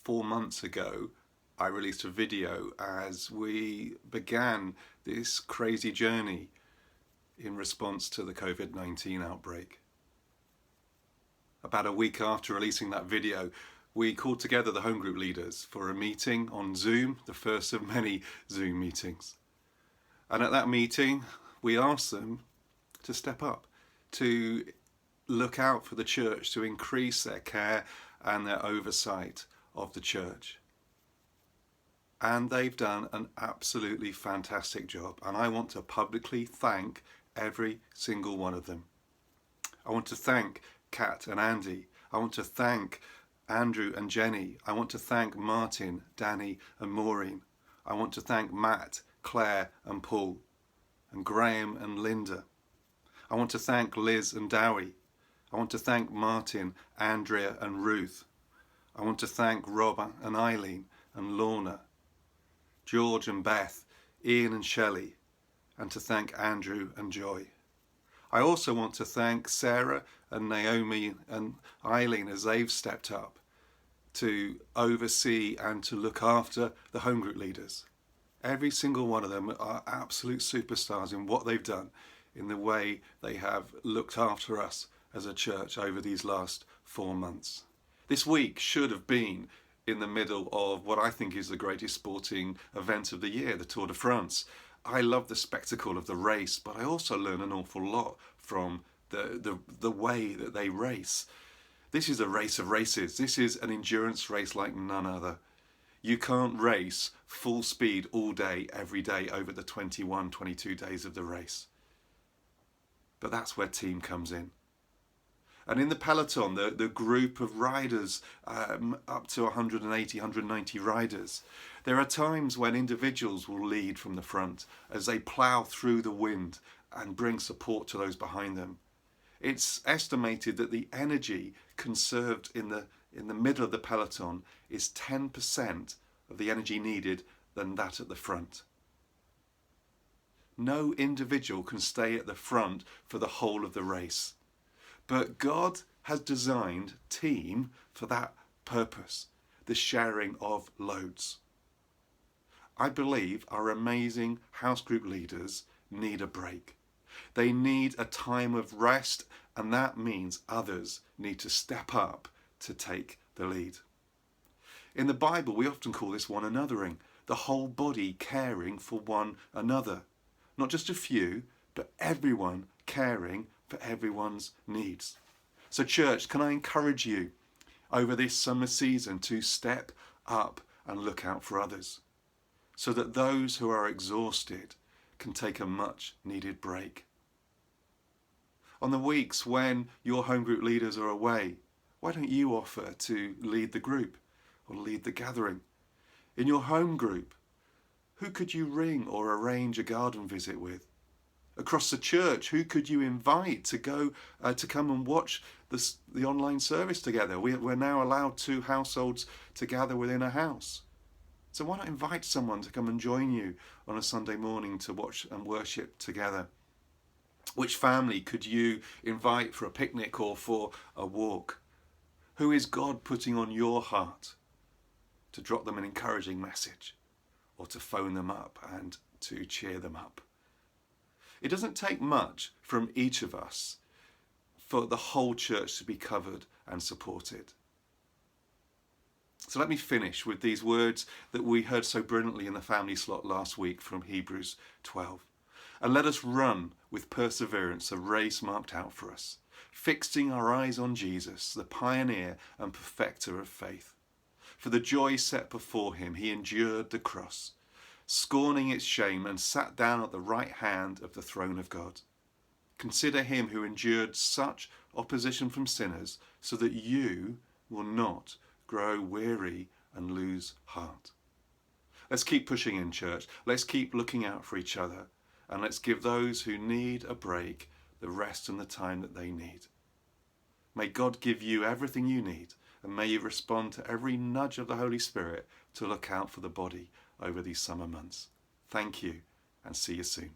4 months ago, I released a video as we began this crazy journey in response to the COVID-19 outbreak. About a week after releasing that video, we called together the home group leaders for a meeting on Zoom, the first of many Zoom meetings. And at that meeting, we asked them to step up, to look out for the church, to increase their care and their oversight of the church. And they've done an absolutely fantastic job. And I want to publicly thank every single one of them. I want to thank Kat and Andy. I want to thank Andrew and Jenny. I want to thank Martin, Danny and Maureen. I want to thank Matt, Claire and Paul, and Graham and Linda. I want to thank Liz and Dowie. I want to thank Martin, Andrea and Ruth. I want to thank Rob and Eileen and Lorna, George and Beth, Ian and Shelley, and to thank Andrew and Joy. I also want to thank Sarah and Naomi and Eileen as they've stepped up to oversee and to look after the home group leaders. Every single one of them are absolute superstars in what they've done, in the way they have looked after us as a church over these last 4 months. This week should have been in the middle of what I think is the greatest sporting event of the year, the Tour de France. I love the spectacle of the race, but I also learn an awful lot from the way that they race. This is a race of races. This is an endurance race like none other. You can't race full speed all day, every day over the 21, 22 days of the race. But that's where team comes in. And in the peloton, the group of riders, up to 180, 190 riders, there are times when individuals will lead from the front as they plough through the wind and bring support to those behind them. It's estimated that the energy conserved in the middle of the peloton is 10% of the energy needed than that at the front. No individual can stay at the front for the whole of the race. But God has designed team for that purpose, the sharing of loads. I believe our amazing house group leaders need a break. They need a time of rest, and that means others need to step up to take the lead. In the Bible, we often call this one anothering, the whole body caring for one another. Not just a few, but everyone caring for everyone's needs. So church, can I encourage you over this summer season to step up and look out for others, so that those who are exhausted can take a much needed break. On the weeks when your home group leaders are away, why don't you offer to lead the group or lead the gathering? In your home group, who could you ring or arrange a garden visit with? Across the church, who could you invite to go to come and watch the online service together? We're now allowed 2 households to gather within a house. So why not invite someone to come and join you on a Sunday morning to watch and worship together? Which family could you invite for a picnic or for a walk? Who is God putting on your heart to drop them an encouraging message or to phone them up and to cheer them up? It doesn't take much from each of us for the whole church to be covered and supported. So let me finish with these words that we heard so brilliantly in the family slot last week from Hebrews 12. And let us run with perseverance the race marked out for us, fixing our eyes on Jesus, the pioneer and perfecter of faith. For the joy set before him, he endured the cross, scorning its shame, and sat down at the right hand of the throne of God. Consider him who endured such opposition from sinners, so that you will not grow weary and lose heart. Let's keep pushing in, church. Let's keep looking out for each other, and let's give those who need a break the rest and the time that they need. May God give you everything you need, and may you respond to every nudge of the Holy Spirit to look out for the body over these summer months. Thank you, and see you soon.